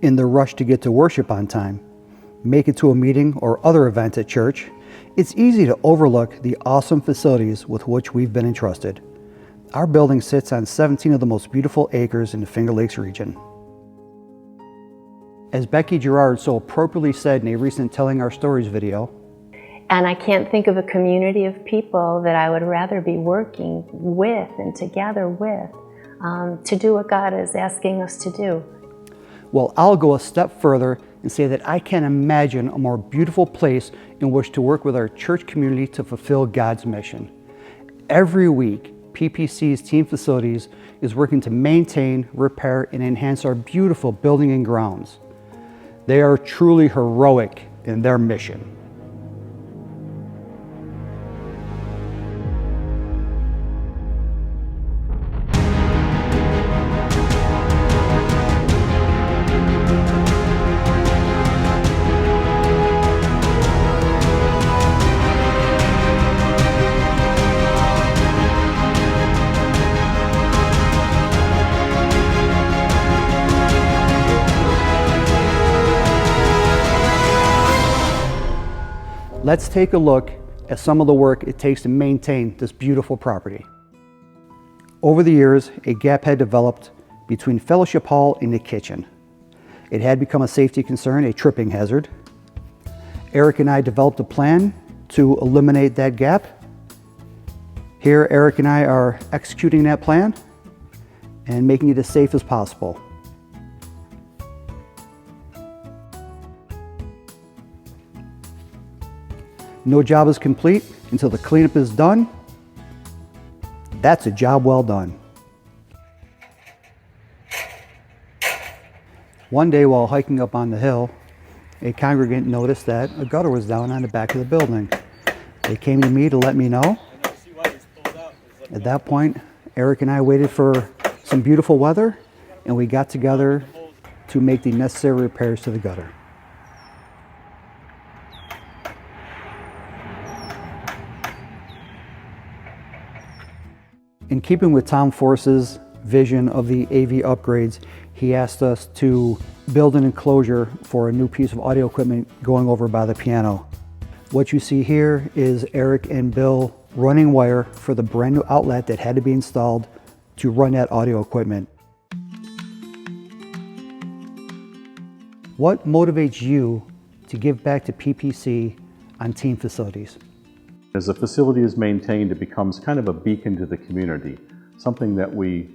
In the rush to get to worship on time, make it to a meeting or other event at church, it's easy to overlook the awesome facilities with which we've been entrusted. Our building sits on 17 of the most beautiful acres in the Finger Lakes region. As Becky Gerard so appropriately said in a recent Telling Our Stories video, and I can't think of a community of people that I would rather be working with and together with to do what God is asking us to do. Well, I'll go a step further and say that I can't imagine a more beautiful place in which to work with our church community to fulfill God's mission. Every week, PPC's Team Facilities is working to maintain, repair, and enhance our beautiful building and grounds. They are truly heroic in their mission. Let's take a look at some of the work it takes to maintain this beautiful property. Over the years, a gap had developed between Fellowship Hall and the kitchen. It had become a safety concern, a tripping hazard. Eric and I developed a plan to eliminate that gap. Here, Eric and I are executing that plan and making it as safe as possible. No job is complete until the cleanup is done. That's a job well done. One day while hiking up on the hill, a congregant noticed that a gutter was down on the back of the building. They came to me to let me know. At that point, Eric and I waited for some beautiful weather, and we got together to make the necessary repairs to the gutter. In keeping with Tom Force's vision of the AV upgrades, he asked us to build an enclosure for a new piece of audio equipment going over by the piano. What you see here is Eric and Bill running wire for the brand new outlet that had to be installed to run that audio equipment. What motivates you to give back to PPC on Team Facilities? As the facility is maintained, it becomes kind of a beacon to the community, something that we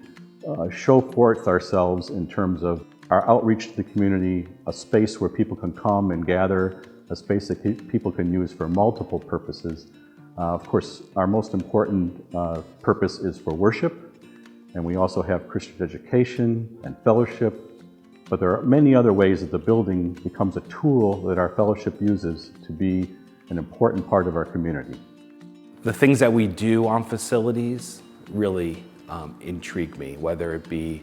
show forth ourselves in terms of our outreach to the community, a space where people can come and gather, a space that people can use for multiple purposes. Of course, our most important purpose is for worship, and we also have Christian education and fellowship, but there are many other ways that the building becomes a tool that our fellowship uses to be an important part of our community. The things that we do on facilities really intrigue me, whether it be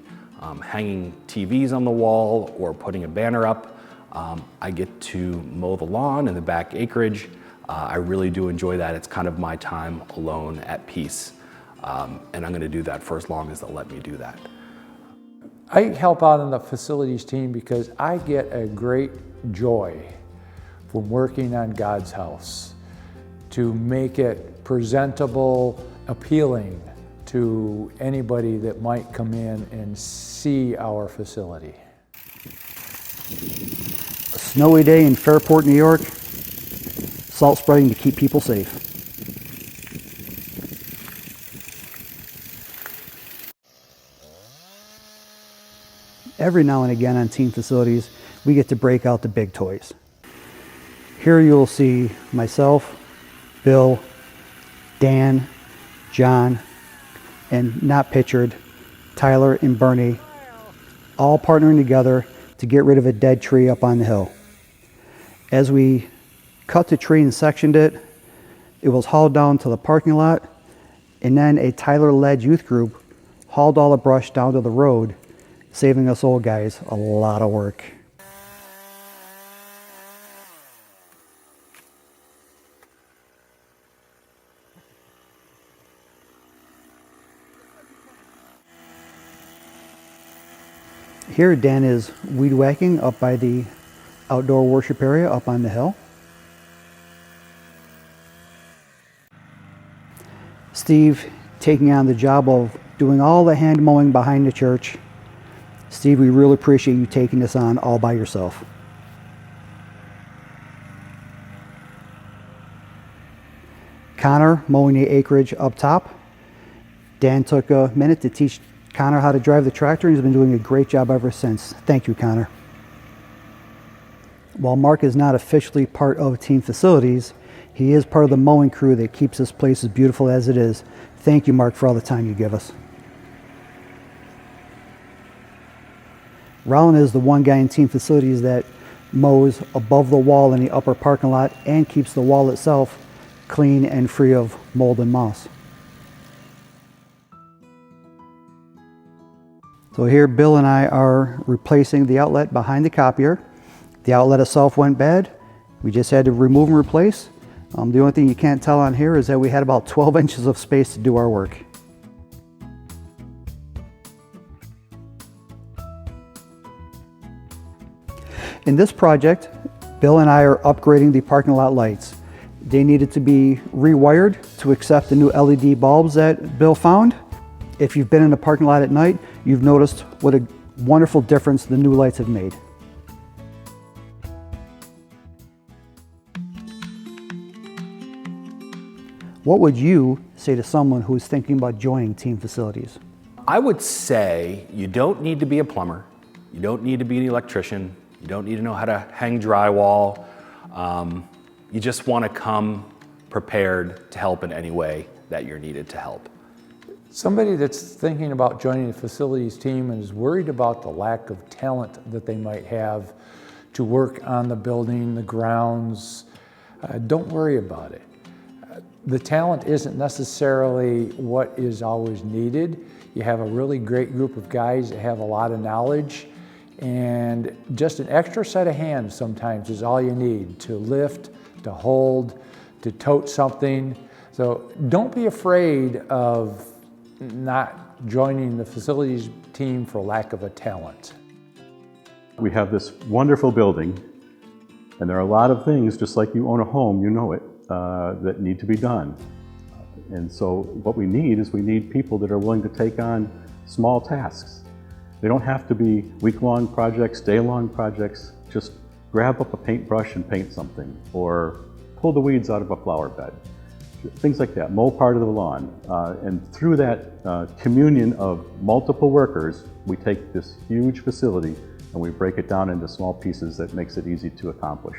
hanging TVs on the wall or putting a banner up. I get to mow the lawn in the back acreage. I really do enjoy that. It's kind of my time alone at peace. And I'm going to do that for as long as they'll let me do that. I help out on the facilities team because I get a great joy from working on God's house to make it presentable, appealing to anybody that might come in and see our facility. A snowy day in Fairport, New York, salt spreading to keep people safe. Every now and again on Team Facilities, we get to break out the big toys. Here you'll see myself, Bill, Dan, John, and not pictured, Tyler and Bernie, all partnering together to get rid of a dead tree up on the hill. As we cut the tree and sectioned it, it was hauled down to the parking lot, and then a Tyler-led youth group hauled all the brush down to the road, saving us old guys a lot of work. Here Dan is weed whacking up by the outdoor worship area up on the hill. Steve taking on the job of doing all the hand mowing behind the church. Steve, we really appreciate you taking this on all by yourself. Connor mowing the acreage up top. Dan took a minute to teach Connor how to drive the tractor, and he's been doing a great job ever since. Thank you, Connor. While Mark is not officially part of Team Facilities, he is part of the mowing crew that keeps this place as beautiful as it is. Thank you, Mark, for all the time you give us. Rollin is the one guy in Team Facilities that mows above the wall in the upper parking lot and keeps the wall itself clean and free of mold and moss. So here Bill and I are replacing the outlet behind the copier. The outlet itself went bad. We just had to remove and replace. The only thing you can't tell on here is that we had about 12 inches of space to do our work. In this project, Bill and I are upgrading the parking lot lights. They needed to be rewired to accept the new LED bulbs that Bill found. If you've been in the parking lot at night, you've noticed what a wonderful difference the new lights have made. What would you say to someone who is thinking about joining Team Facilities? I would say you don't need to be a plumber. You don't need to be an electrician. You don't need to know how to hang drywall. You just want to come prepared to help in any way that you're needed to help. Somebody that's thinking about joining the facilities team and is worried about the lack of talent that they might have to work on the building, the grounds, don't worry about it. The talent isn't necessarily what is always needed. You have a really great group of guys that have a lot of knowledge, and just an extra set of hands sometimes is all you need to lift, to hold, to tote something. So don't be afraid of not joining the facilities team for lack of a talent. We have this wonderful building, and there are a lot of things, just like you own a home, you know it, that need to be done. And so what we need is we need people that are willing to take on small tasks. They don't have to be week-long projects, day-long projects. Just grab up a paintbrush and paint something, or pull the weeds out of a flower bed. Things like that, mow part of the lawn. And through that communion of multiple workers, we take this huge facility and we break it down into small pieces that makes it easy to accomplish.